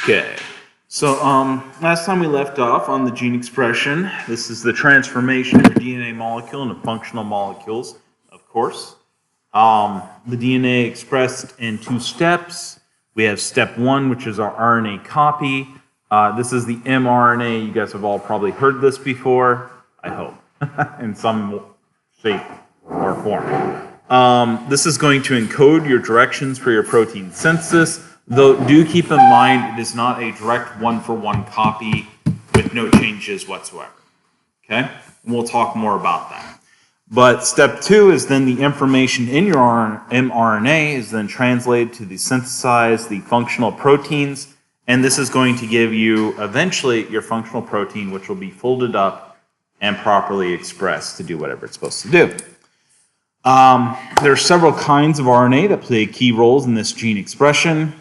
Okay, so last time we left off on the gene expression, this is the transformation of your DNA molecule into functional molecules, of course. The DNA expressed in two steps. We have step one, which is our RNA copy. This is the mRNA. You guys have all probably heard this before, I hope, in some shape or form. This is going to encode your directions for your protein synthesis, though do keep in mind it is not a direct one-for-one copy with no changes whatsoever. Okay? And we'll talk more about that. But step two is then the information in your mRNA is then translated to synthesize the functional proteins, and this is going to give you eventually your functional protein, which will be folded up and properly expressed to do whatever it's supposed to do. There are several kinds of RNA that play key roles in this gene expression.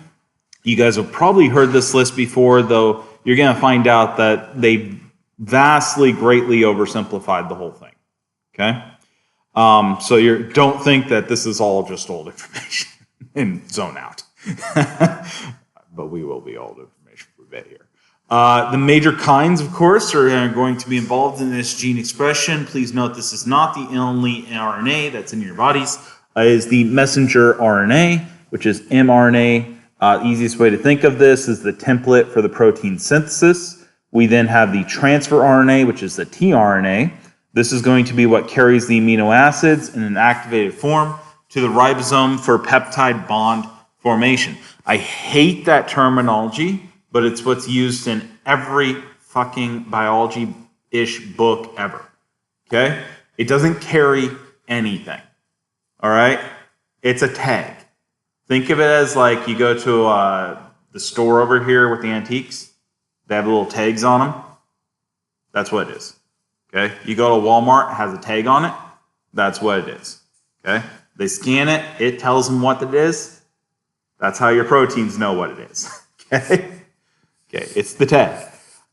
You guys have probably heard this list before, though you're going to find out that they vastly, greatly oversimplified the whole thing. Okay? So don't think that this is all just old information and zone out. But we will be old information for a bit here. The major kinds, of course, are going to be involved in this gene expression. Please note this is not the only RNA that's in your bodies. It is the messenger RNA, which is mRNA. Easiest way to think of this is the template for the protein synthesis. We then have the transfer RNA, which is the tRNA. This is going to be what carries the amino acids in an activated form to the ribosome for peptide bond formation. I hate that terminology, but it's what's used in every fucking biology-ish book ever. Okay? It doesn't carry anything. All right? It's a tag. Think of it as like you go to the store over here with the antiques. They have little tags on them. That's what it is. Okay? You go to Walmart, it has a tag on it. That's what it is. Okay? They scan it. It tells them what it is. That's how your proteins know what it is. Okay? Okay, it's the tag.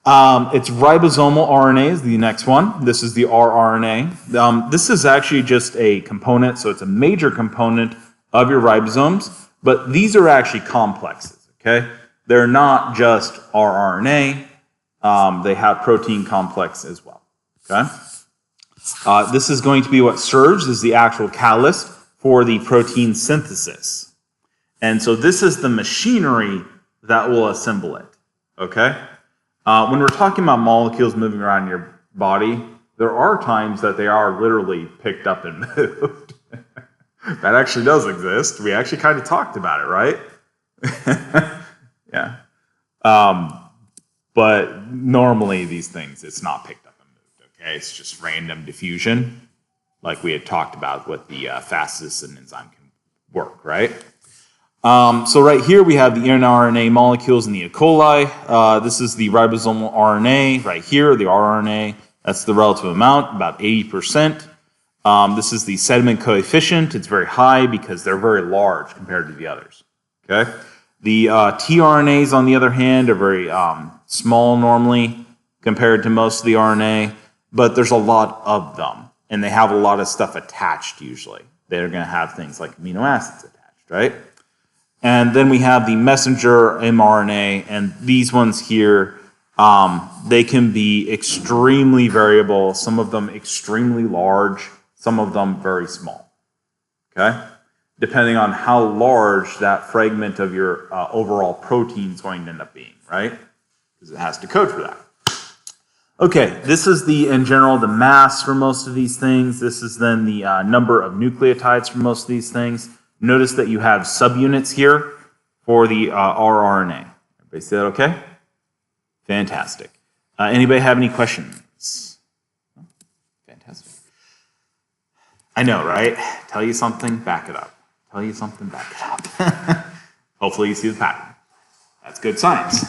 It's ribosomal RNA is the next one. This is the rRNA. This is actually just a component, so it's a major component of your ribosomes, but these are actually complexes, okay? They're not just rRNA. They have protein complex as well, okay? This is going to be what serves as the actual catalyst for the protein synthesis. And so this is the machinery that will assemble it, okay? When we're talking about molecules moving around your body, there are times that they are literally picked up and moved. That actually does exist. We actually kind of talked about it, right? Yeah. But normally these things, it's not picked up and moved, okay? It's just random diffusion, like we had talked about what the fastest an enzyme can work, right? So right here we have the mRNA molecules in the E. coli. This is the ribosomal RNA right here, the rRNA. That's the relative amount, about 80%. This is the sediment coefficient. It's very high because they're very large compared to the others. Okay. The tRNAs, on the other hand, are very small normally compared to most of the RNA, but there's a lot of them, and they have a lot of stuff attached usually. They're going to have things like amino acids attached, right? And then we have the messenger mRNA, and these ones here, they can be extremely variable, some of them extremely large, some of them very small, okay? Depending on how large that fragment of your overall protein is going to end up being, right? Because it has to code for that. Okay, this is in general, the mass for most of these things. This is then the number of nucleotides for most of these things. Notice that you have subunits here for the rRNA. Everybody say that okay? Fantastic. Anybody have any questions? Fantastic. I know, right? Tell you something, back it up. Tell you something, back it up. Hopefully you see the pattern. That's good science.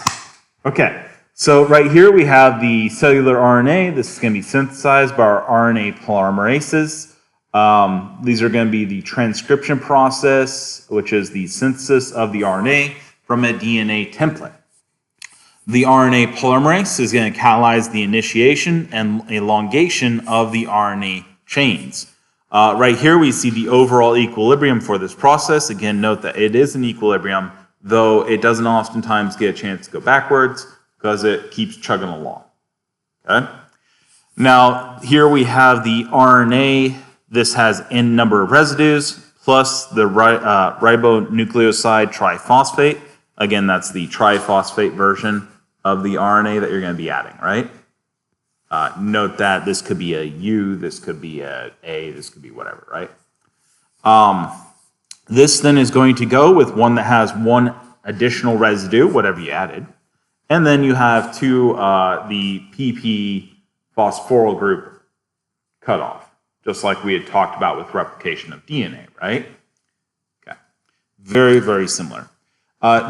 Okay, so right here we have the cellular RNA. This is going to be synthesized by our RNA polymerases. These are going to be the transcription process, which is the synthesis of the RNA from a DNA template. The RNA polymerase is going to catalyze the initiation and elongation of the RNA chains. Right here we see the overall equilibrium for this process. Again, note that it is an equilibrium though it doesn't oftentimes get a chance to go backwards because it keeps chugging along. Okay? Now, here we have the RNA. This has n number of residues plus the ribonucleoside triphosphate. Again, that's the triphosphate version of the RNA that you're going to be adding, right? Note that this could be a U, this could be a A, this could be whatever, right? This then is going to go with one that has one additional residue, whatever you added. And then you have the PP phosphoryl group cutoff, just like we had talked about with replication of DNA, right? Okay. Very, very similar.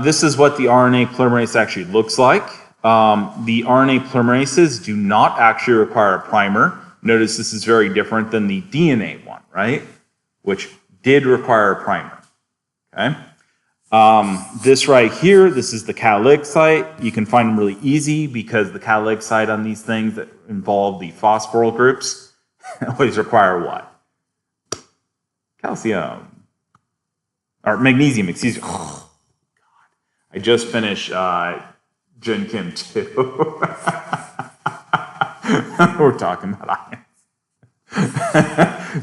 This is what the RNA polymerase actually looks like. The RNA polymerases do not actually require a primer. Notice this is very different than the DNA one, right? Which did require a primer, okay? This right here, this is the catalytic site. You can find them really easy because the catalytic site on these things that involve the phosphoryl groups always require what? Calcium. Or magnesium, excuse me. Oh, God. I just finished Gen Chem 2. We're talking about ions.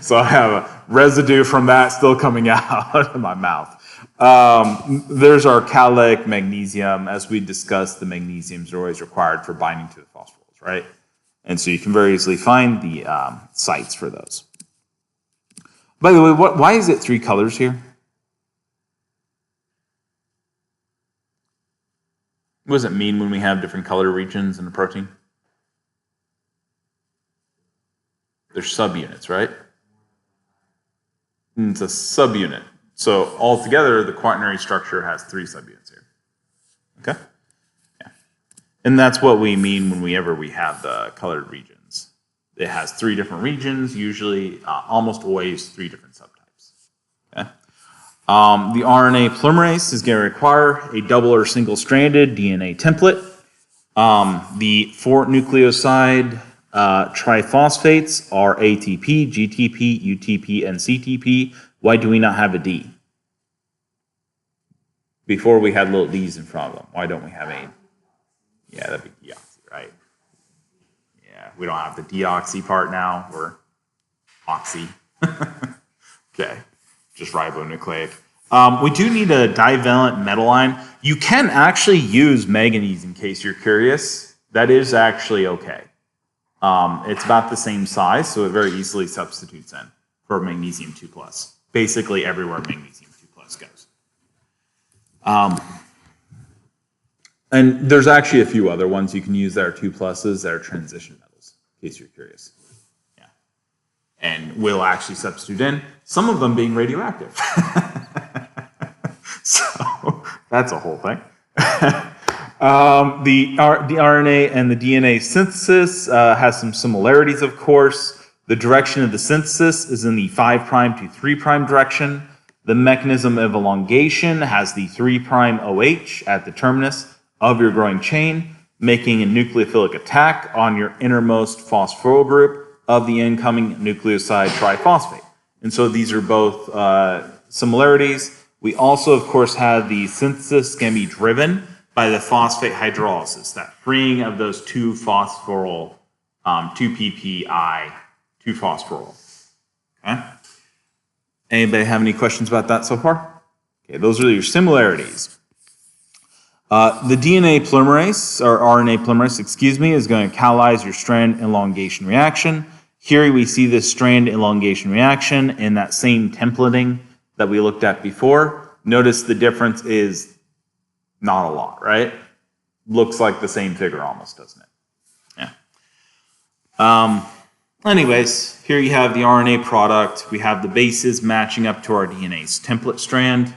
So I have a residue from that still coming out of my mouth. There's our catalytic magnesium. As we discussed, the magnesiums are always required for binding to the phosphoryls, right? And so you can very easily find the sites for those. By the way, why is it 3 colors here? What does it mean when we have different color regions in a protein? They're subunits, right? And it's a subunit. So altogether, the quaternary structure has 3 subunits here. Okay? Yeah. And that's what we mean whenever we have the colored regions. It has 3 different regions, usually almost always 3 different subtypes. Okay? The RNA polymerase is going to require a double or single-stranded DNA template. The 4 nucleoside triphosphates are ATP, GTP, UTP, and CTP. Why do we not have a D? Before we had little D's in front of them. Why don't we have A? Yeah, that'd be deoxy, right? Yeah, we don't have the deoxy part now. We're oxy. Okay, just ribonucleic. We do need a divalent metal ion. You can actually use manganese in case you're curious. That is actually okay. It's about the same size, so it very easily substitutes in for magnesium 2+. Basically everywhere magnesium 2+ goes. And there's actually a few other ones you can use that are 2+s that are transition metals, in case you're curious. Yeah. And we'll actually substitute in, some of them being radioactive. So that's a whole thing. The RNA and the DNA synthesis has some similarities, of course. The direction of the synthesis is in the 5' to 3' direction. The mechanism of elongation has the 3' OH at the terminus of your growing chain, making a nucleophilic attack on your innermost phosphoryl group of the incoming nucleoside triphosphate. And so these are both similarities. We also, of course, have the synthesis can be driven by the phosphate hydrolysis, that freeing of those 2-phosphoryl, 2-PPI, 2-phosphoryl. Okay? Anybody have any questions about that so far? Okay, those are your similarities. The DNA polymerase, or RNA polymerase, excuse me, is going to catalyze your strand elongation reaction. Here we see this strand elongation reaction in that same templating that we looked at before. Notice the difference is not a lot, right? Looks like the same figure almost, doesn't it? Yeah. Anyways, here you have the RNA product. We have the bases matching up to our DNA's template strand.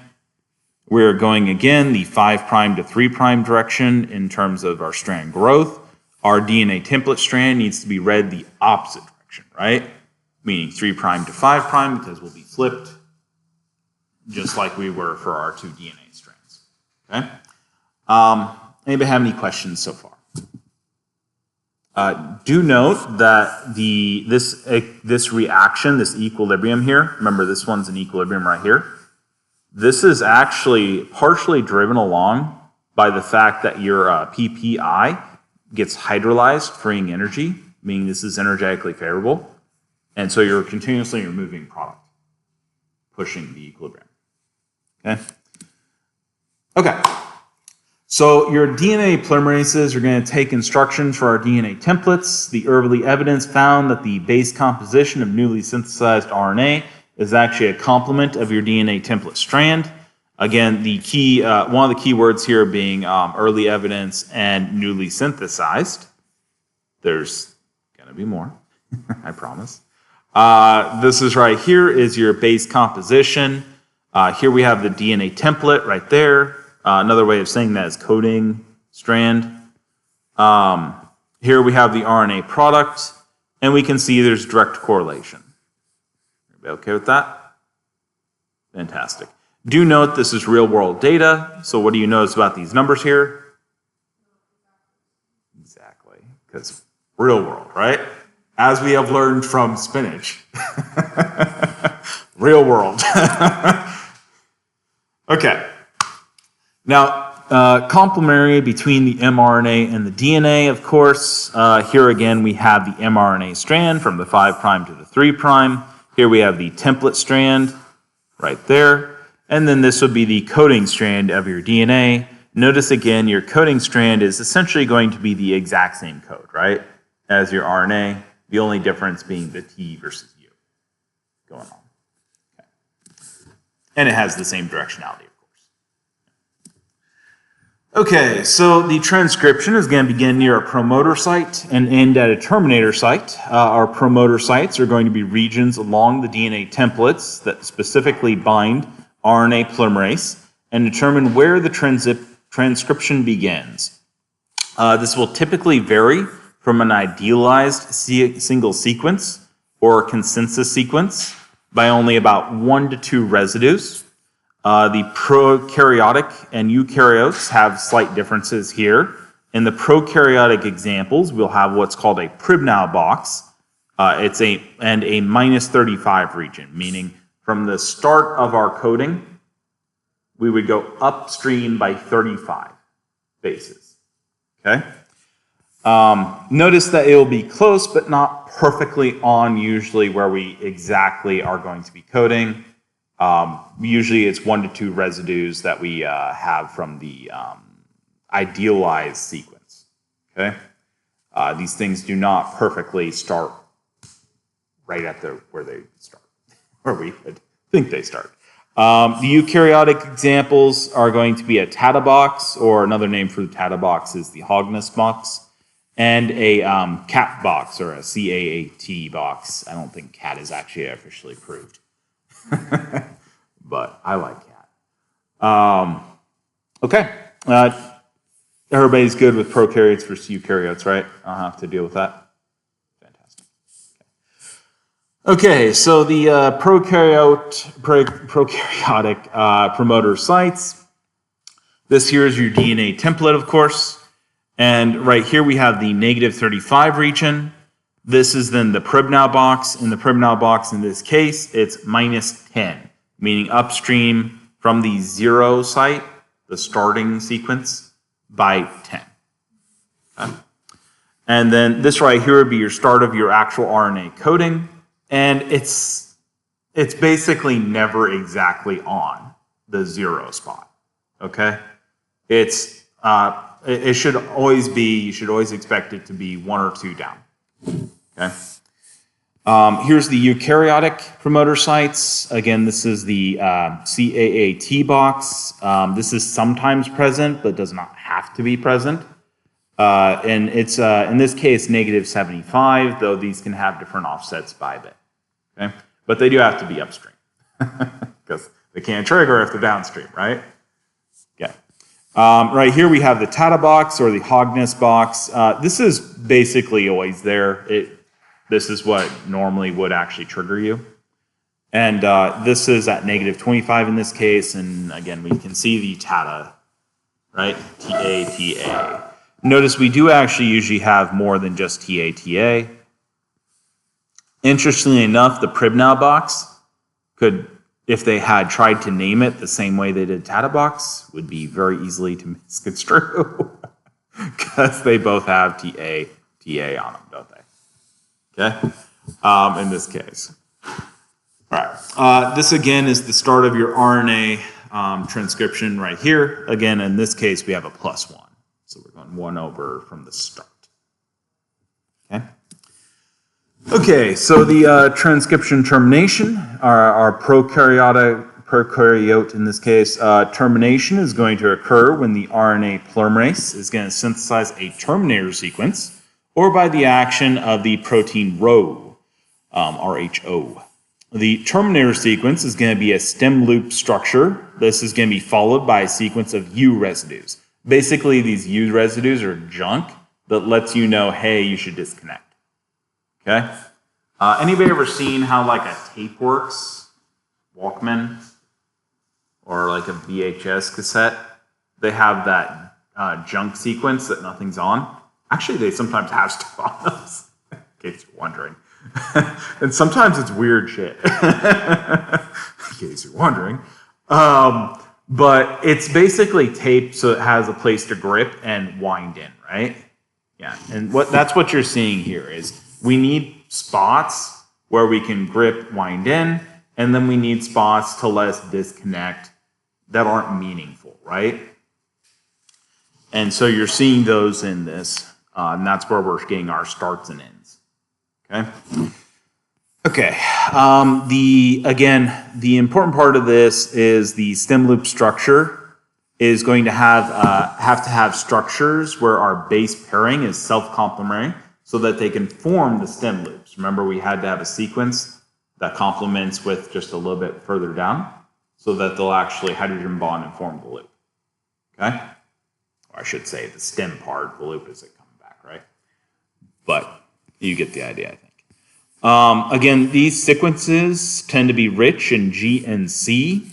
We're going again the 5' to 3' direction in terms of our strand growth. Our DNA template strand needs to be read the opposite direction, right? Meaning 3' to 5' because we'll be flipped just like we were for our 2 DNA strands. Okay? Anybody have any questions so far? Do note that this reaction, this equilibrium here, remember this one's an equilibrium right here. This is actually partially driven along by the fact that your PPI gets hydrolyzed, freeing energy, meaning this is energetically favorable. And so you're continuously removing product, pushing the equilibrium. Okay. So your DNA polymerases are going to take instructions for our DNA templates. The early evidence found that the base composition of newly synthesized RNA is actually a complement of your DNA template strand. Again, the key, one of the key words here being early evidence and newly synthesized. There's going to be more, I promise. This is right here is your base composition. Here we have the DNA template right there. Another way of saying that is coding strand. Here we have the RNA product, and we can see there's direct correlation. Everybody okay with that? Fantastic. Do note this is real world data, so what do you notice about these numbers here? Exactly, because real world, right? As we have learned from spinach. Real world. Okay. Now, complementary between the mRNA and the DNA, of course. Here again, we have the mRNA strand from the 5' to the 3'. Here we have the template strand right there. And then this would be the coding strand of your DNA. Notice again, your coding strand is essentially going to be the exact same code, right, as your RNA. The only difference being the T versus U going on. Okay. And it has the same directionality. Okay, so the transcription is going to begin near a promoter site and end at a terminator site. Our promoter sites are going to be regions along the DNA templates that specifically bind RNA polymerase and determine where the transcription begins. This will typically vary from an idealized single sequence or consensus sequence by only about 1 to 2 residues. The prokaryotic and eukaryotes have slight differences here. In the prokaryotic examples, we'll have what's called a Pribnow box. It's a -35 region, meaning from the start of our coding, we would go upstream by 35 bases. Okay. Notice that it will be close, but not perfectly on usually where we exactly are going to be coding. Usually it's 1 to 2 residues that we have from the idealized sequence. Okay, these things do not perfectly start right at where they start, where we would think they start. The eukaryotic examples are going to be a Tata box, or another name for the Tata box is the Hogness box, and a CAT box, or a CAAT box. I don't think CAT is actually officially approved. But I like cat. Okay. Everybody's good with prokaryotes versus eukaryotes, right? I don't have to deal with that. Fantastic. Okay, so the prokaryotic promoter sites. This here is your DNA template, of course. And right here we have the -35 region. This is then the Pribnow box. In the Pribnow box, in this case, it's -10, meaning upstream from the 0 site, the starting sequence, by 10. Okay. And then this right here would be your start of your actual RNA coding, and it's basically never exactly on the 0 spot. Okay, it should always be. You should always expect it to be 1 or 2 down. Okay. Here's the eukaryotic promoter sites. Again, this is the CAAT box. This is sometimes present, but does not have to be present. And it's, in this case, -75, though these can have different offsets by bit. Okay? But they do have to be upstream, because they can't trigger if they're downstream, right? Yeah. Right here we have the Tata box, or the Hogness box. This is basically always there. This is what normally would actually trigger you. And this is at -25 in this case, and again, we can see the Tata, right? TATA. Notice we do actually usually have more than just TATA. Interestingly enough, the Pribnow box could if they had tried to name it the same way they did Tatabox, would be very easily to misconstrue because they both have TA on them, don't they? Okay, in this case. All right, this again is the start of your RNA transcription right here. Again, in this case, we have a +1. So we're going 1 over from the start. Okay. Okay, so the transcription termination, our prokaryote in this case, termination is going to occur when the RNA polymerase is going to synthesize a terminator sequence or by the action of the protein Rho, RHO. The terminator sequence is going to be a stem loop structure. This is going to be followed by a sequence of U residues. Basically, these U residues are junk that lets you know, hey, you should disconnect. Okay? Anybody ever seen how like a tape works? Walkman? Or like a VHS cassette? They have that junk sequence that nothing's on. Actually, they sometimes have stuff on those, in case you're wondering. And sometimes it's weird shit, in case you're wondering. But it's basically tape so it has a place to grip and wind in, right? Yeah, and that's what you're seeing here is we need spots where we can grip, wind in, and then we need spots to let us disconnect that aren't meaningful, right? And so you're seeing those in this, and that's where we're getting our starts and ends. Okay. Okay. The important part of this is the stem loop structure is going to have structures where our base pairing is self-complementary so that they can form the stem loops. Remember, we had to have a sequence that complements with just a little bit further down so that they'll actually hydrogen bond and form the loop. Okay. Or I should say the stem part, the loop isn't coming back, right? But you get the idea, I think. Again, these sequences tend to be rich in G and C.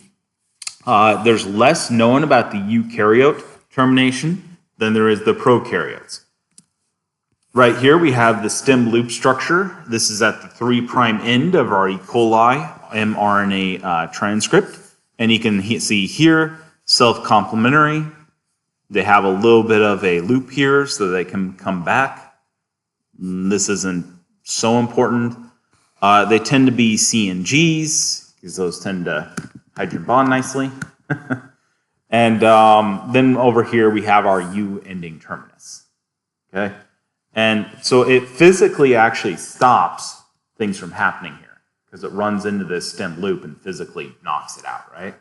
There's less known about the eukaryote termination than there is the prokaryotes. Right here we have the stem loop structure. This is at the 3' end of our E. coli mRNA transcript. And you can see here, self-complementary. They have a little bit of a loop here so they can come back. This isn't so important. They tend to be C and Gs because those tend to hydrogen bond nicely. And then over here we have our U ending terminus. Okay, and so it physically actually stops things from happening here because it runs into this stem loop and physically knocks it out, right?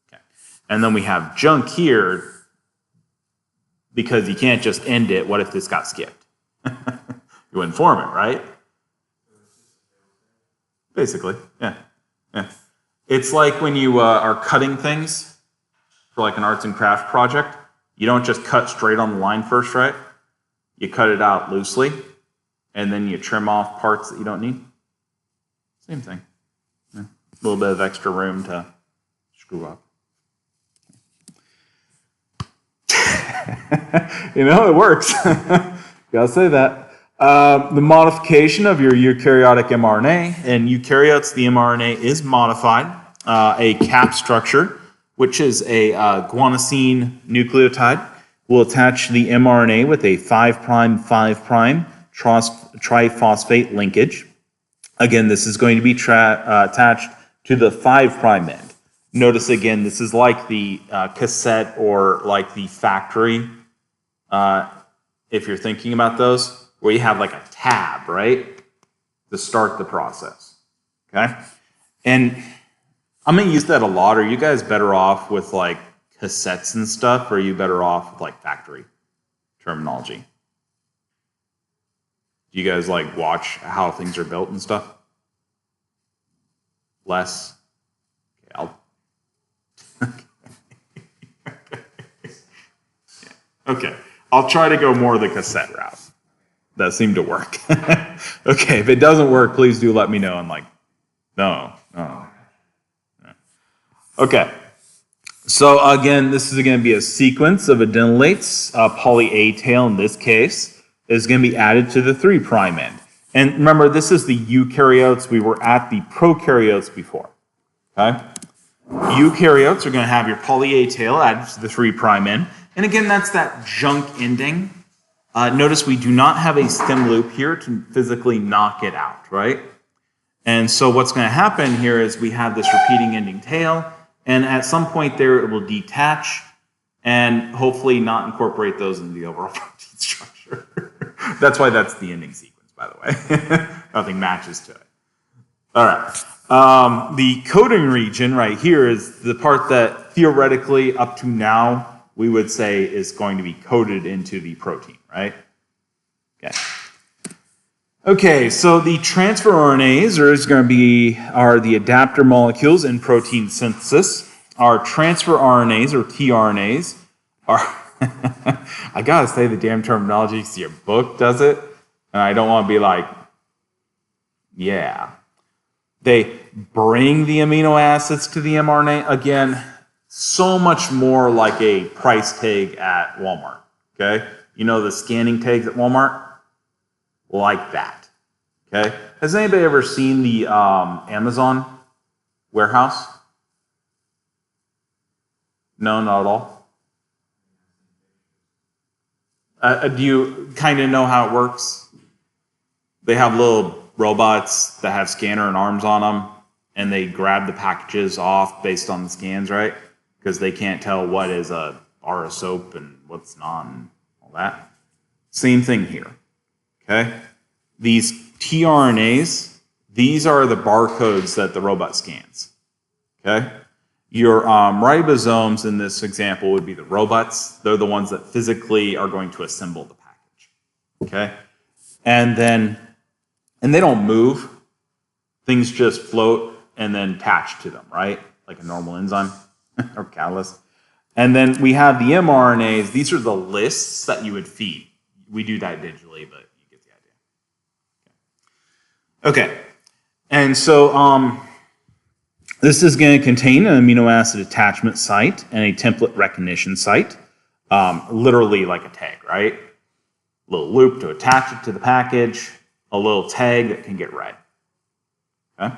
Okay, and then we have junk here because you can't just end it. What if this got skipped? You wouldn't form it, right? Basically, yeah. It's like when you are cutting things for like an arts and craft project. You don't just cut straight on the line first, right? You cut it out loosely, and then you trim off parts that you don't need. Same thing. Yeah. A little bit of extra room to screw up. You know, it works. Gotta say that. The modification of your eukaryotic mRNA. In eukaryotes, the mRNA is modified. A cap structure, which is a guanosine nucleotide, will attach the mRNA with a 5' triphosphate linkage. Again, this is going to be attached to the 5' end. Notice again, this is like the cassette or like the factory, if you're thinking about those, where you have like a tab, right, to start the process, okay? And I'm going to use that a lot. Are you guys better off with like cassettes and stuff, or are you better off with like factory terminology? Do you guys like watch how things are built and stuff? Less? Okay, I'll try to go more the cassette route. That seemed to work. Okay, if it doesn't work, please do let me know. I'm like, no. Okay, so again, this is going to be a sequence of adenylates. Poly A tail in this case is going to be added to the 3' end. And remember, this is the eukaryotes. We were at the prokaryotes before. Okay? Eukaryotes are going to have your poly A tail added to the 3' end. And again, that's that junk ending. Notice we do not have a stem loop here to physically knock it out, right? And so what's going to happen here is we have this repeating ending tail, and at some point there it will detach and hopefully not incorporate those into the overall protein structure. That's why that's the ending sequence, by the way. Nothing matches to it. All right. The coding region right here is the part that theoretically up to now we would say is going to be coded into the protein, right? Okay. Okay, so the transfer RNAs are the adapter molecules in protein synthesis. Our transfer RNAs or tRNAs are, I gotta say the damn terminology because your book does it, and I don't want to be like, yeah. They bring the amino acids to the mRNA. Again, so much more like a price tag at Walmart, okay? You know the scanning tags at Walmart? Like that, okay? Has anybody ever seen the Amazon warehouse? No, not at all? Do you kind of know how it works? They have little robots that have scanner and arms on them, and they grab the packages off based on the scans, right? Because they can't tell what is a bar of soap and what's not and all that. Same thing here. Okay? These tRNAs, these are the barcodes that the robot scans. Okay? Your ribosomes in this example would be the robots. They're the ones that physically are going to assemble the package. Okay? And they don't move. Things just float and then attach to them, right? Like a normal enzyme or catalyst. And then we have the mRNAs. These are the lists that you would feed. We do that digitally, but you get the idea. Okay, and so this is going to contain an amino acid attachment site and a template recognition site, literally like a tag, right? A little loop to attach it to the package, a little tag that can get read. Okay.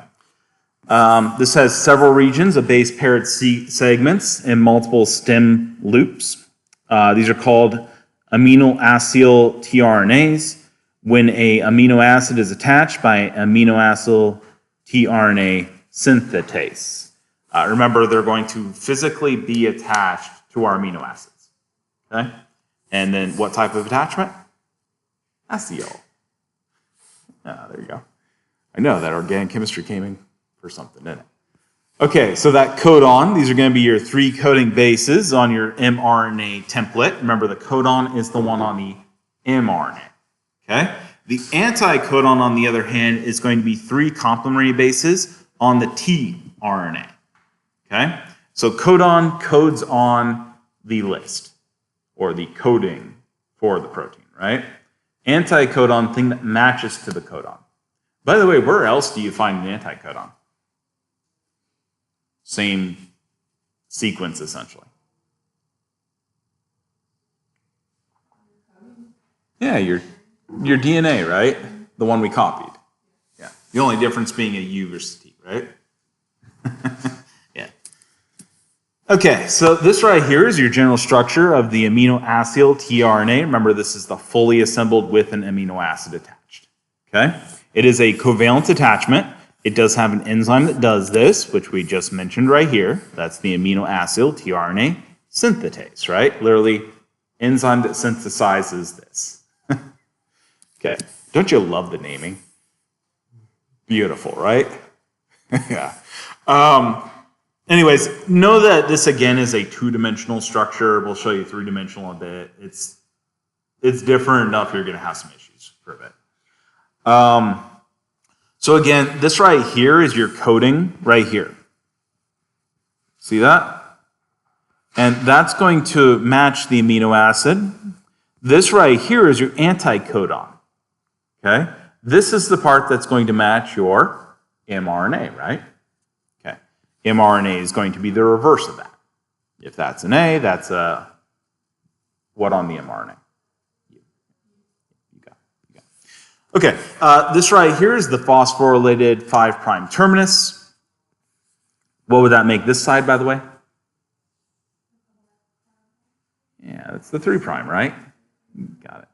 This has several regions of base paired segments and multiple stem loops. These are called amino-acyl tRNAs. When a amino acid is attached by amino-acyl tRNA synthetase. Remember, they're going to physically be attached to our amino acids. Okay? And then what type of attachment? Acyl. There you go. I know that organic chemistry came in for something, didn't it? Okay, so that codon, these are going to be your 3 coding bases on your mRNA template. Remember, the codon is the one on the mRNA. Okay? The anticodon, on the other hand, is going to be 3 complementary bases on the tRNA. Okay? So codon codes on the list, or the coding for the protein, right? Anticodon, thing that matches to the codon. By the way, where else do you find an anticodon? Same sequence, essentially. Yeah, your DNA, right? The one we copied. Yeah. The only difference being a U versus T, right? Yeah. Okay, so this right here is your general structure of the amino-acyl tRNA. Remember, this is the fully assembled with an amino acid attached. Okay? It is a covalent attachment. It does have an enzyme that does this, which we just mentioned right here. That's the amino-acyl tRNA synthetase, right? Literally, enzyme that synthesizes this. Okay, don't you love the naming? Beautiful, right? Yeah. Anyways, know that this again is a 2-dimensional structure. We'll show you 3-dimensional in a bit. It's different enough you're going to have some issues for a bit. So again, this right here is your coding right here. See that? And that's going to match the amino acid. This right here is your anticodon. Okay? This is the part that's going to match your mRNA, right? Okay. mRNA is going to be the reverse of that. If that's an A, that's a what on the mRNA? Okay, this right here is the phosphorylated 5' terminus. What would that make this side, by the way? Yeah, that's the 3', right? Got it.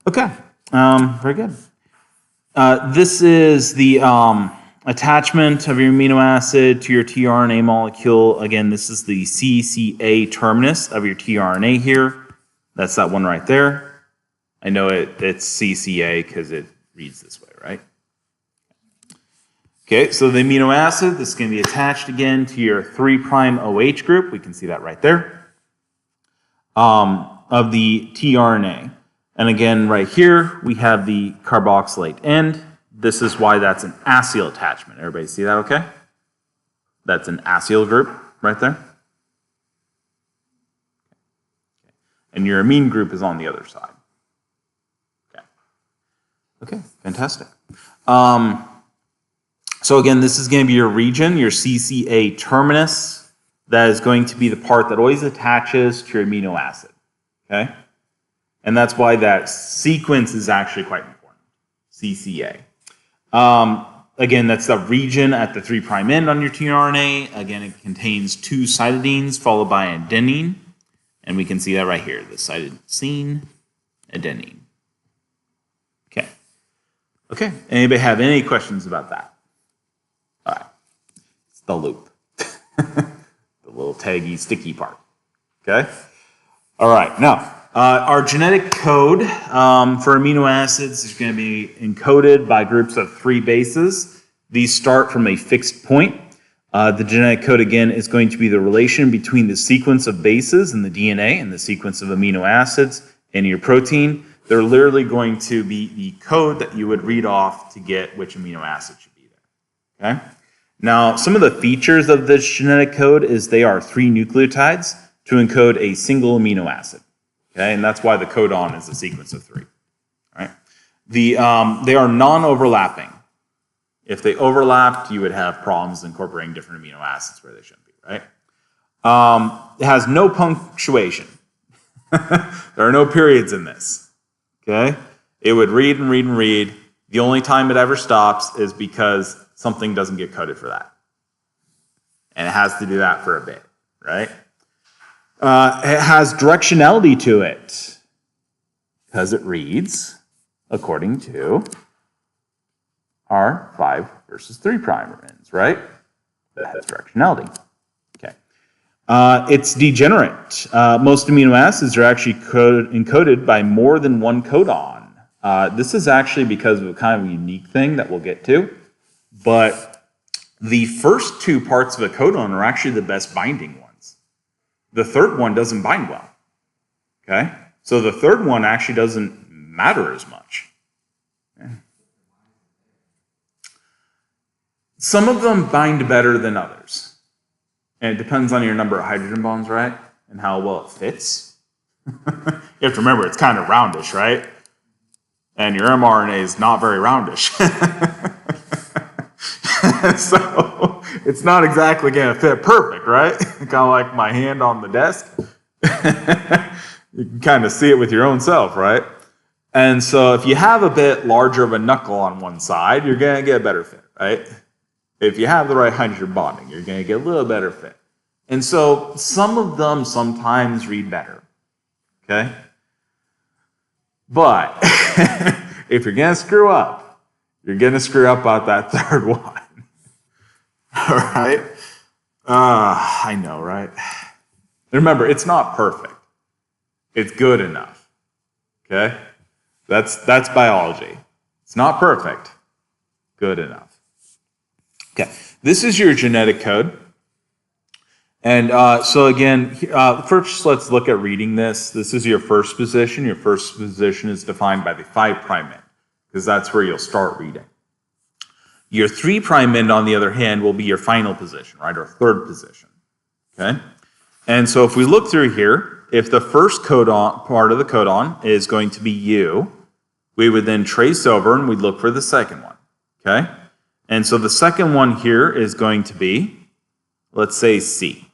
Okay, very good. This is the attachment of your amino acid to your tRNA molecule. Again, this is the CCA terminus of your tRNA here. That's that one right there. I know it's CCA because it reads this way, right? Okay, so the amino acid, this is going to be attached again to your 3' OH group. We can see that right there. Of the tRNA. And again, right here, we have the carboxylate end. This is why that's an acyl attachment. Everybody see that okay? That's an acyl group right there. And your amine group is on the other side. Okay, fantastic. So again, this is going to be your region, your CCA terminus. That is going to be the part that always attaches to your amino acid. Okay? And that's why that sequence is actually quite important. CCA. Again, that's the region at the 3' end on your tRNA. Again, it contains 2 cytidines followed by adenine. And we can see that right here, the cytosine, adenine. Okay. Okay, anybody have any questions about that? All right, it's the loop. The little taggy, sticky part. Okay? All right, now, our genetic code for amino acids is going to be encoded by groups of 3 bases. These start from a fixed point. The genetic code, again, is going to be the relation between the sequence of bases in the DNA and the sequence of amino acids in your protein. They're literally going to be the code that you would read off to get which amino acid should be there. Okay? Now, some of the features of this genetic code is they are 3 nucleotides to encode a single amino acid. Okay, and that's why the codon is a sequence of 3. All right? They are non-overlapping. If they overlapped, you would have problems incorporating different amino acids where they shouldn't be, right? It has no punctuation. There are no periods in this. Okay? It would read and read and read. The only time it ever stops is because something doesn't get coded for that. And it has to do that for a bit, right? It has directionality to it because it reads according to our 5 versus 3' ends, right? That has directionality. Okay. It's degenerate. Most amino acids are actually encoded by more than one codon. This is actually because of a kind of unique thing that we'll get to. But the first 2 parts of a codon are actually the best binding ones. The third one doesn't bind well. Okay? So the third one actually doesn't matter as much. Okay. Some of them bind better than others. And it depends on your number of hydrogen bonds, right? And how well it fits. You have to remember, it's kind of roundish, right? And your mRNA is not very roundish. So it's not exactly going to fit perfect, right? Kind of like my hand on the desk. You can kind of see it with your own self, right? And so if you have a bit larger of a knuckle on one side, you're going to get a better fit, right? If you have the right hydrogen bonding, you're going to get a little better fit. And so some of them sometimes read better, okay? But if you're going to screw up, you're going to screw up about that third one. All right? I know, right? Remember, it's not perfect. It's good enough, okay? That's biology. It's not perfect. Good enough. Okay, this is your genetic code. And so again, first let's look at reading this. This is your first position. Your first position is defined by the 5' end, because that's where you'll start reading. Your 3' end, on the other hand, will be your final position, right, or third position, okay? And so if we look through here, if the first codon, part of the codon is going to be U, we would then trace over and we'd look for the second one, okay? And so the second one here is going to be, let's say, C.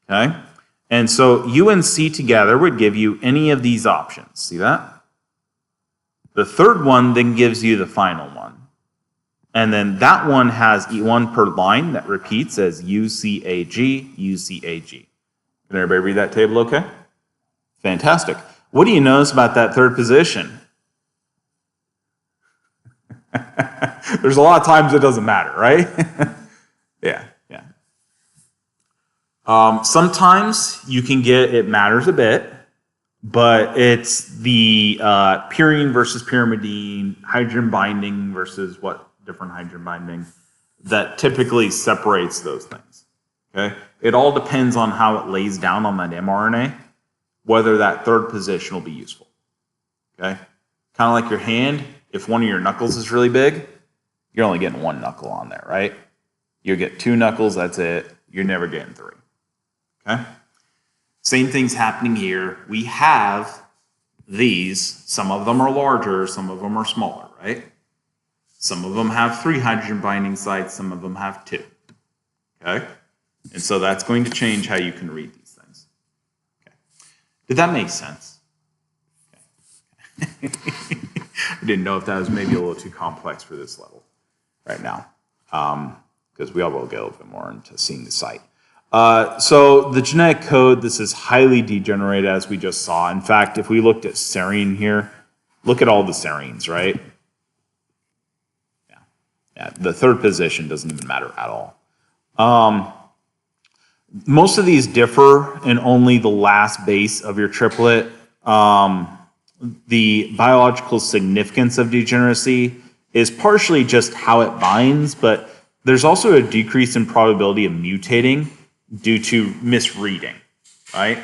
Okay? And so U and C together would give you any of these options. See that? The third one then gives you the final one. And then that one has one per line that repeats as UCAG, UCAG. Can everybody read that table okay? Fantastic. What do you notice about that third position? There's a lot of times it doesn't matter, right? Yeah. Sometimes you can get, it matters a bit, but it's the purine versus pyrimidine, hydrogen binding versus what different hydrogen binding that typically separates those things. Okay? It all depends on how it lays down on that mRNA, whether that third position will be useful. Okay? Kind of like your hand, if one of your knuckles is really big, you're only getting one knuckle on there, right? You'll get 2 knuckles, that's it. You're never getting 3. Okay? Same thing's happening here. We have these. Some of them are larger, some of them are smaller, right? Some of them have 3 hydrogen binding sites, some of them have 2. Okay? And so that's going to change how you can read these things. Okay. Did that make sense? Okay. I didn't know if that was maybe a little too complex for this level right now, because we all will get a little bit more into seeing the site. So the genetic code, this is highly degenerated, as we just saw. In fact, if we looked at serine here, look at all the serines, right? Yeah, the third position doesn't even matter at all. Most of these differ in only the last base of your triplet. The biological significance of degeneracy is partially just how it binds, but there's also a decrease in probability of mutating due to misreading, right?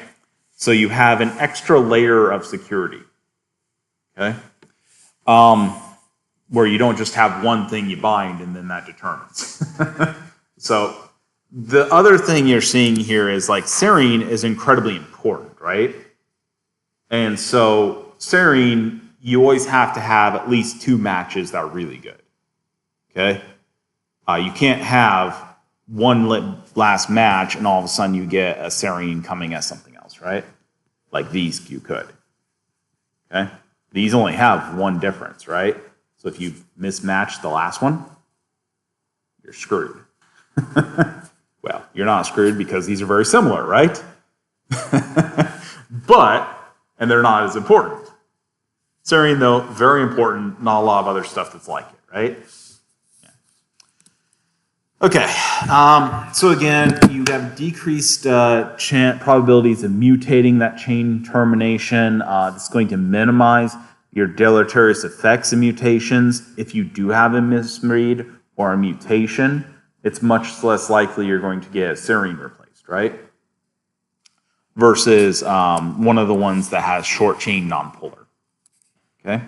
So you have an extra layer of security, okay? Where you don't just have one thing you bind and then that determines. So the other thing you're seeing here is like serine is incredibly important, right? And so serine, you always have to have at least 2 matches that are really good, okay? You can't have one last match and all of a sudden you get a serine coming as something else, right? Like these you could, okay? These only have one difference, right? So if you've mismatched the last one, you're screwed. Well, you're not screwed because these are very similar, right? And they're not as important. Serine, though, very important, not a lot of other stuff that's like it, right? Okay, so again, you have decreased probabilities of mutating that chain termination. It's going to minimize your deleterious effects of mutations. If you do have a misread or a mutation, it's much less likely you're going to get a serine replaced, right? Versus one of the ones that has short chain nonpolar. Okay.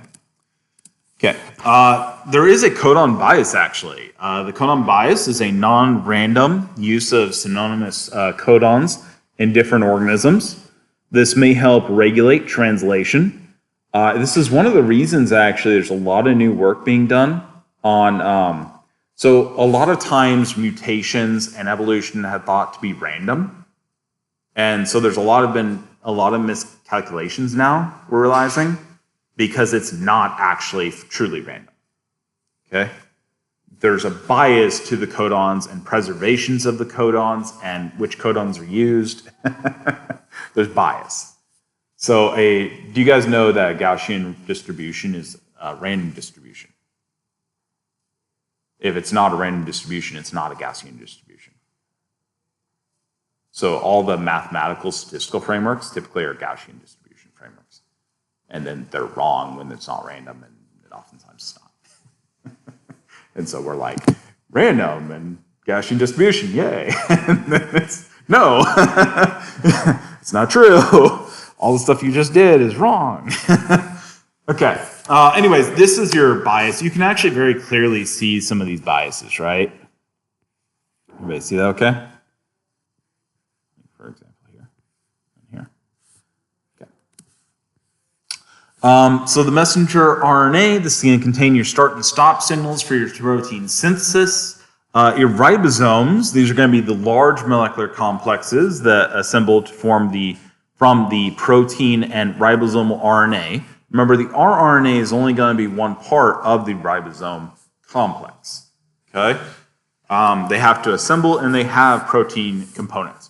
There is a codon bias, actually. The codon bias is a non-random use of synonymous codons in different organisms. This may help regulate translation. This is one of the reasons, actually, there's a lot of new work being done on... so a lot of times mutations and evolution had thought to be random. And so there's a lot of miscalculations now, we're realizing, because it's not actually truly random, okay? There's a bias to the codons and preservations of the codons and which codons are used. There's bias. So do you guys know that a Gaussian distribution is a random distribution? If it's not a random distribution, it's not a Gaussian distribution. So all the mathematical statistical frameworks typically are Gaussian distribution frameworks. And then they're wrong when it's not random, and it oftentimes is not. And so we're like, random and Gaussian distribution, yay. And then it's, no, it's not true. All the stuff you just did is wrong. Okay, anyways, this is your bias. You can actually very clearly see some of these biases, right? Everybody see that okay? For example, here and here. Okay. So the messenger RNA, this is going to contain your start and stop signals for your protein synthesis. Your ribosomes, these are going to be the large molecular complexes that assemble to form from the protein and ribosomal RNA. Remember, the rRNA is only going to be one part of the ribosome complex. Okay? They have to assemble, and they have protein components.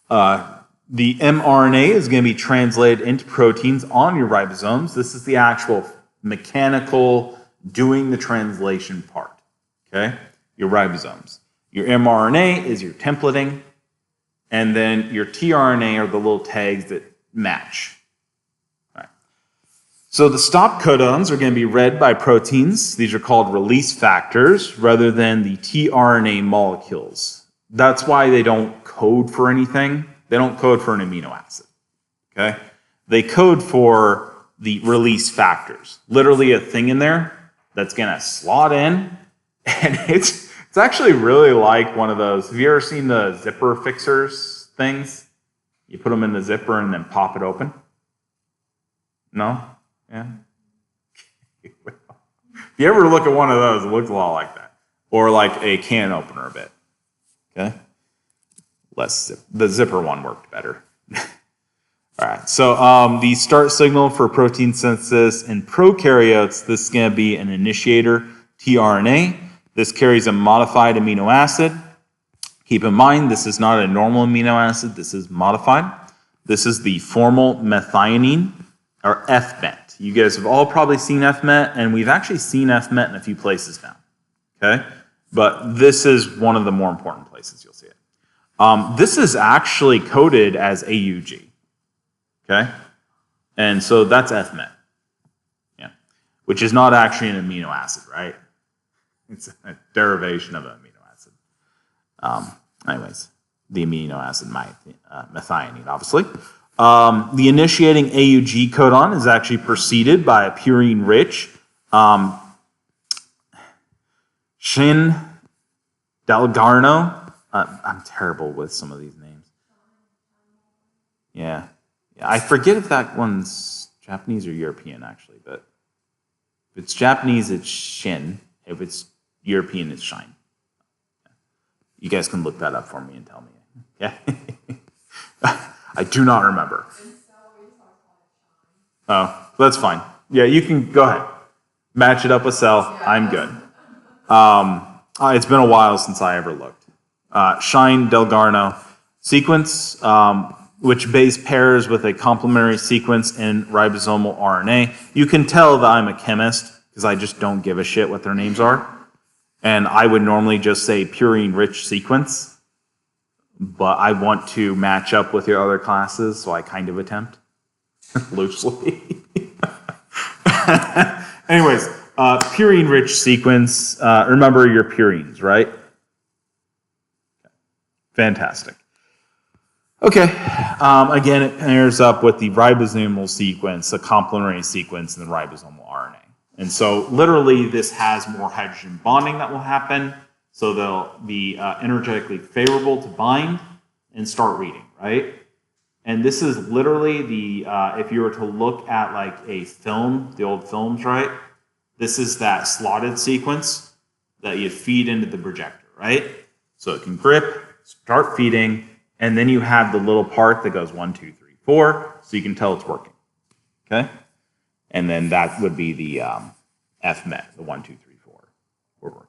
The mRNA is going to be translated into proteins on your ribosomes. This is the actual mechanical doing the translation part. Okay? Your ribosomes. Your mRNA is your templating, and then your tRNA are the little tags that match. Right. So the stop codons are going to be read by proteins. These are called release factors rather than the tRNA molecules. That's why they don't code for anything. They don't code for an amino acid. Okay? They code for the release factors. Literally a thing in there that's going to slot in, and it's actually really like one of those. Have you ever seen the zipper fixers things? You put them in the zipper and then pop it open? No? Yeah? If you ever look at one of those, it looks a lot like that. Or like a can opener a bit. Okay? The zipper one worked better. All right, so the start signal for protein synthesis in prokaryotes, this is going to be an initiator, tRNA. This carries a modified amino acid. Keep in mind, this is not a normal amino acid. This is modified. This is the formal methionine, or FMET. You guys have all probably seen FMET, and we've actually seen FMET in a few places now. Okay? But this is one of the more important places you'll see it. This is actually coded as AUG. Okay? And so that's FMET. Yeah. Which is not actually an amino acid, right? It's a derivation of an amino acid. Anyways, the amino acid methionine, obviously. The initiating AUG codon is actually preceded by a purine-rich Shin Dalgarno. I'm terrible with some of these names. Yeah. I forget if that one's Japanese or European, actually. But if it's Japanese, it's Shin. If it's European, it's Shine. You guys can look that up for me and tell me. Yeah. I do not remember. Oh, that's fine. Yeah, you can go ahead. Match it up with Cell. I'm good. It's been a while since I ever looked. Shine Delgarno sequence, which base pairs with a complementary sequence in ribosomal RNA. You can tell that I'm a chemist because I just don't give a shit what their names are. And I would normally just say purine-rich sequence, but I want to match up with your other classes, so I kind of attempt, loosely. Anyways, purine-rich sequence, remember your purines, right? Fantastic. Okay, again, it pairs up with the ribosomal sequence, the complementary sequence, and the ribosomal RNA. And so literally this has more hydrogen bonding that will happen, so they'll be energetically favorable to bind and start reading, right? And this is literally the, if you were to look at like a film, the old films, right? This is that slotted sequence that you feed into the projector, right? So it can grip, start feeding, and then you have the little part that goes 1, 2, 3, 4, so you can tell it's working, okay? And then that would be the FMET, the 1, 2, 3, 4. We're working.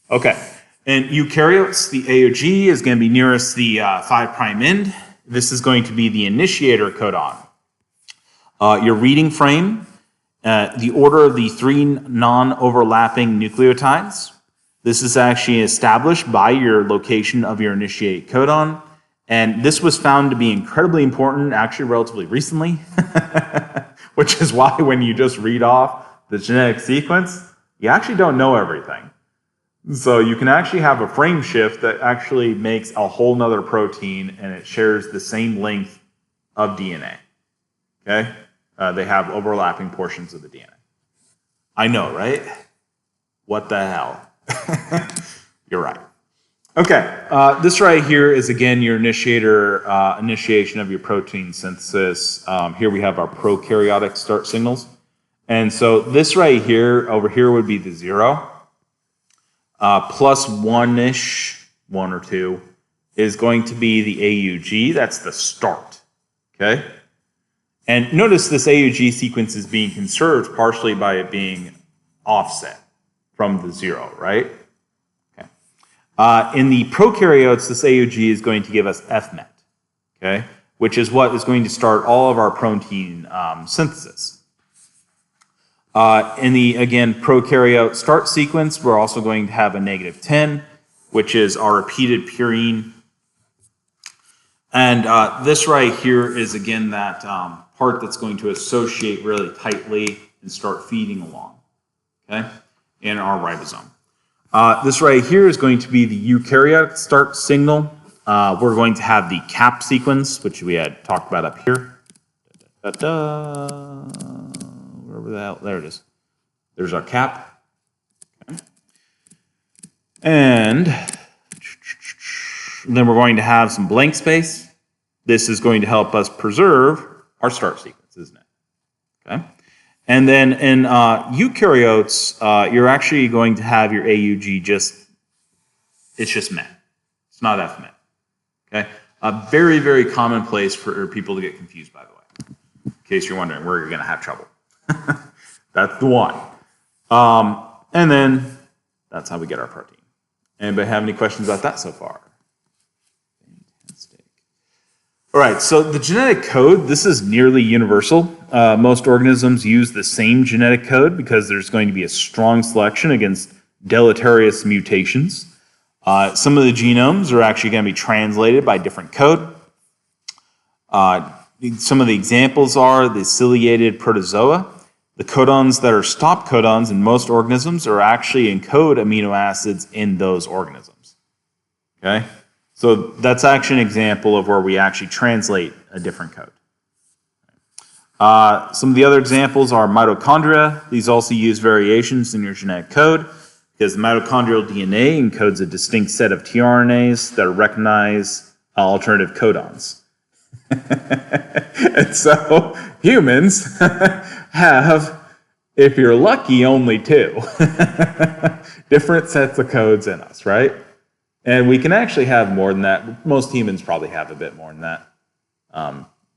Okay. In eukaryotes, the AUG is going to be nearest the 5' end. This is going to be the initiator codon. Your reading frame, the order of the 3 non-overlapping nucleotides. This is actually established by your location of your initiate codon. And this was found to be incredibly important, actually relatively recently. Which is why when you just read off the genetic sequence, you actually don't know everything. So you can actually have a frame shift that actually makes a whole nother protein and it shares the same length of DNA. Okay? They have overlapping portions of the DNA. I know, right? What the hell? You're right. Okay, this right here is again your initiation of your protein synthesis. Here we have our prokaryotic start signals. And so this right here, over here would be the 0. Plus 1-ish, 1 or 2, is going to be the AUG. That's the start, okay? And notice this AUG sequence is being conserved partially by it being offset, from the 0, right? Okay. In the prokaryotes, this AUG is going to give us FMET, okay, which is what is going to start all of our protein synthesis. In the, again, prokaryote start sequence, we're also going to have a -10, which is our repeated purine. And this right here is, again, that part that's going to associate really tightly and start feeding along, okay, in our ribosome. This right here is going to be the eukaryotic start signal. We're going to have the cap sequence, which we had talked about up here. Wherever the hell, there it is. There's our cap. Okay. And then we're going to have some blank space. This is going to help us preserve our start sequence, isn't it? Okay. And then in eukaryotes, you're actually going to have your AUG it's just MET. It's not FMET. Okay. A very, very common place for people to get confused, by the way, in case you're wondering where you're going to have trouble. That's the one. And then that's how we get our protein. Anybody have any questions about that so far? Fantastic. All right, so the genetic code, this is nearly universal. Most organisms use the same genetic code because there's going to be a strong selection against deleterious mutations. Some of the genomes are actually going to be translated by different code. Some of the examples are the ciliated protozoa. The codons that are stop codons in most organisms are actually encode amino acids in those organisms. Okay? So that's actually an example of where we actually translate a different code. Some of the other examples are mitochondria. These also use variations in your genetic code because the mitochondrial DNA encodes a distinct set of tRNAs that recognize alternative codons. And so humans have, if you're lucky, only 2 different sets of codes in us, right? And we can actually have more than that. Most humans probably have a bit more than that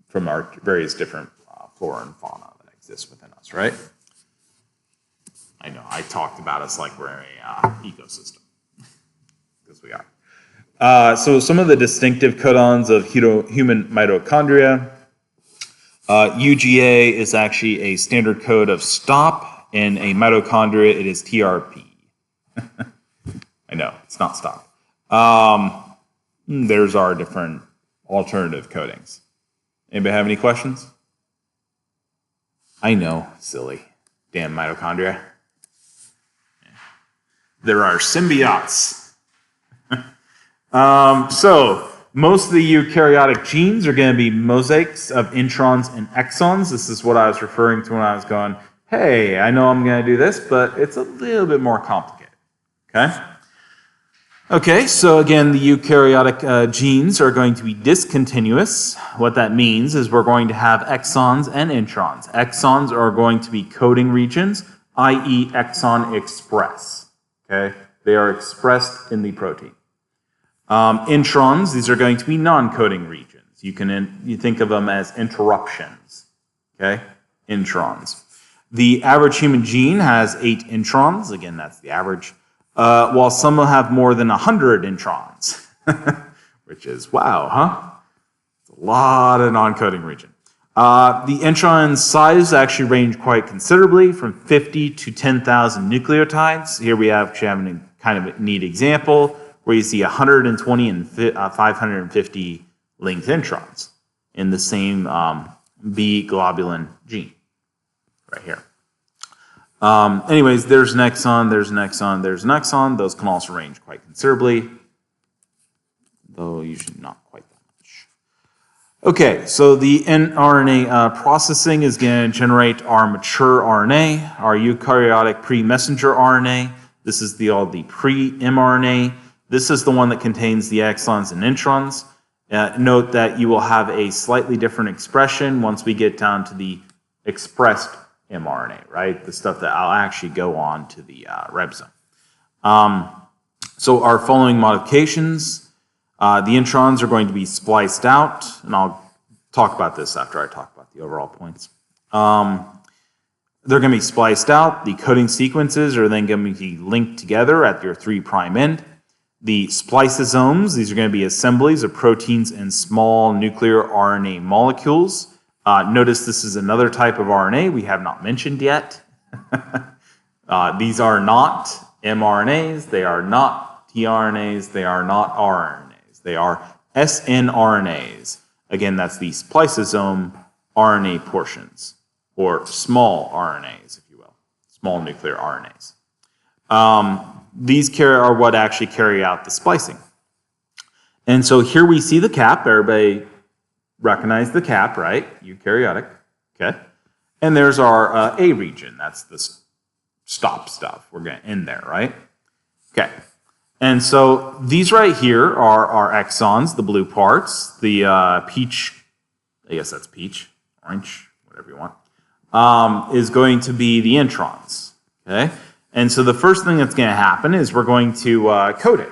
from our various different flora and fauna that exist within us, right? I know, I talked about us like we're an ecosystem, because we are. So some of the distinctive codons of human mitochondria. UGA is actually a standard code of stop. In a mitochondria, it is TRP. I know, it's not stop. There's our different alternative codings. Anybody have any questions? I know, silly. Damn mitochondria. There are symbiotes. So, most of the eukaryotic genes are going to be mosaics of introns and exons. This is what I was referring to when I was going, hey, I know I'm going to do this, but it's a little bit more complicated. Okay? Okay, so again, the eukaryotic genes are going to be discontinuous. What that means is we're going to have exons and introns. Exons are going to be coding regions, i.e. exon express. Okay? They are expressed in the protein. Introns, these are going to be non-coding regions. You think of them as interruptions. Okay? Introns. The average human gene has 8 introns. Again, that's the average. While some will have more than 100 introns, which is, wow, huh? It's a lot of non-coding region. The intron size actually range quite considerably, from 50 to 10,000 nucleotides. Here we have a kind of a neat example where you see 120 and 550 linked introns in the same B globulin gene right here. Anyways, there's an exon, there's an exon, there's an exon. Those can also range quite considerably, though usually not quite that much. Okay, so the mRNA processing is going to generate our mature RNA, our eukaryotic pre-messenger RNA. This is all the pre-mRNA. This is the one that contains the exons and introns. Note that you will have a slightly different expression once we get down to the expressed mRNA, right? The stuff that I'll actually go on to the ribosome. So our following modifications, the introns are going to be spliced out, and I'll talk about this after I talk about the overall points. They're going to be spliced out. The coding sequences are then going to be linked together at your 3' end. The spliceosomes, these are going to be assemblies of proteins and small nuclear RNA molecules. Notice this is another type of RNA we have not mentioned yet. These are not mRNAs, they are not tRNAs, they are not rRNAs. They are snRNAs. Again, that's the spliceosome RNA portions, or small RNAs, if you will, small nuclear RNAs. These are what actually carry out the splicing. And so here we see the cap. Everybody recognize the cap, right? Eukaryotic, okay? And there's our A region. That's the stop stuff. We're going to end there, right? Okay. And so these right here are our exons, the blue parts. The peach, I guess that's peach, orange, whatever you want, is going to be the introns, okay? And so the first thing that's going to happen is we're going to code it.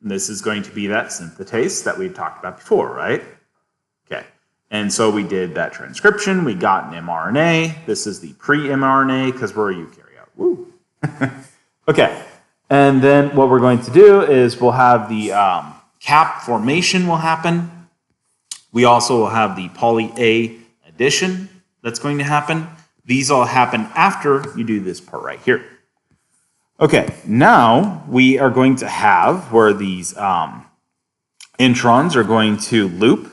And this is going to be that synthetase that we talked about before, right? Okay. And so we did that transcription. We got an mRNA. This is the pre-mRNA because we're a eukaryote. Woo. Okay. And then what we're going to do is we'll have the cap formation will happen. We also will have the poly-A addition that's going to happen. These all happen after you do this part right here. Okay, now we are going to have where these introns are going to loop.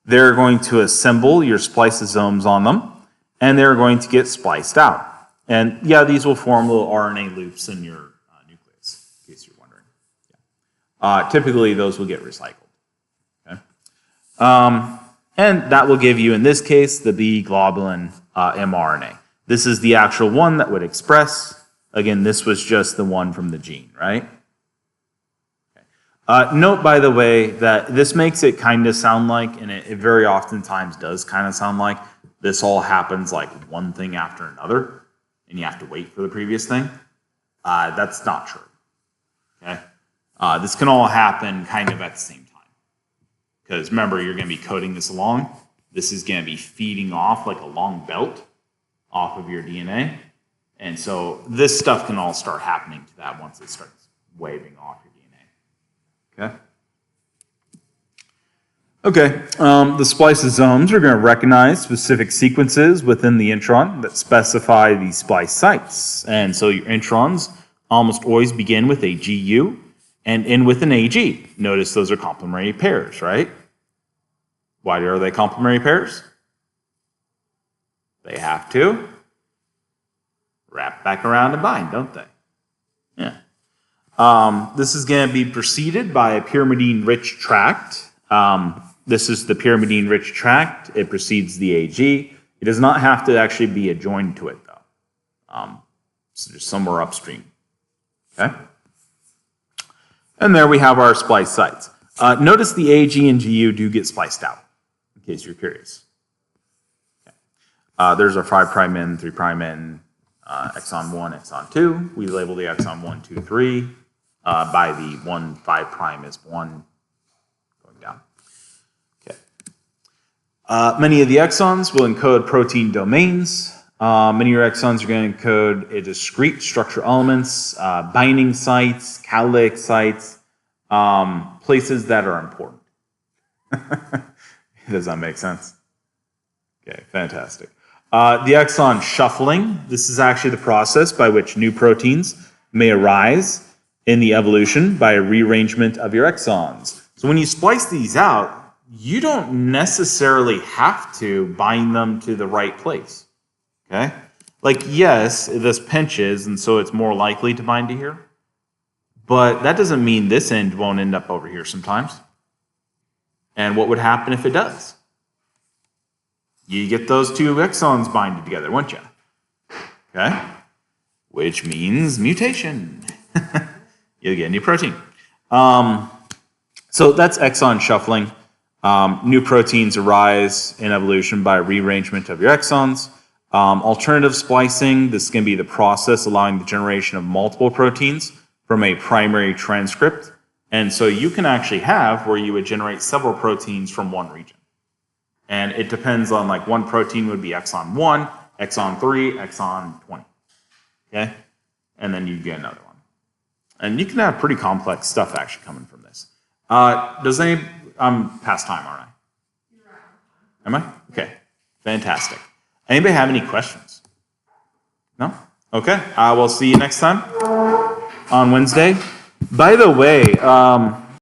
They're going to assemble your spliceosomes on them, and they're going to get spliced out. And yeah, these will form little RNA loops in your nucleus, in case you're wondering. Yeah. Typically, those will get recycled. Okay? And that will give you, in this case, the B globulin mRNA. This is the actual one that would express. Again, this was just the one from the gene, right? Okay. Note, by the way, that this makes it kind of sound like, and it very oftentimes does kind of sound like, this all happens like one thing after another, and you have to wait for the previous thing. That's not true. Okay? This can all happen kind of at the same time. Because remember, you're going to be coding this along. This is going to be feeding off like a long belt off of your DNA. And so this stuff can all start happening to that once it starts waving off your DNA. Okay? Okay, the spliceosomes are going to recognize specific sequences within the intron that specify the splice sites. And so your introns almost always begin with a GU and end with an AG. Notice those are complementary pairs, right? Why are they complementary pairs? They have to wrap back around and bind, don't they? Yeah. This is going to be preceded by a pyrimidine-rich tract. This is the pyrimidine-rich tract. It precedes the AG. It does not have to actually be adjoined to it, though. So just somewhere upstream. Okay? And there we have our splice sites. Notice the AG and GU do get spliced out, in case you're curious. Okay. There's our 5' end, 3' end, exon 1, exon 2. We label the exon 1, 2, 3 by the 1, 5' is 1 going down. Okay. Many of the exons will encode protein domains. Many of your exons are going to encode a discrete structure elements, binding sites, catalytic sites, places that are important. Does that make sense? Okay, fantastic. The exon shuffling, this is actually the process by which new proteins may arise in the evolution by a rearrangement of your exons. So when you splice these out, you don't necessarily have to bind them to the right place. Okay? Like, yes, this pinches, and so it's more likely to bind to here. But that doesn't mean this end won't end up over here sometimes. And what would happen if it does? You get those two exons binded together, won't you? Okay? Which means mutation. You'll get a new protein. So that's exon shuffling. New proteins arise in evolution by rearrangement of your exons. Alternative splicing, this is going to be the process allowing the generation of multiple proteins from a primary transcript. And so you can actually have where you would generate several proteins from one region. And it depends on, like, one protein would be exon 1, exon 3, exon 20. Okay? And then you get another one. And you can have pretty complex stuff actually coming from this. I'm past time, aren't I? Am I? Okay. Fantastic. Anybody have any questions? No? Okay. We'll see you next time on Wednesday. By the way,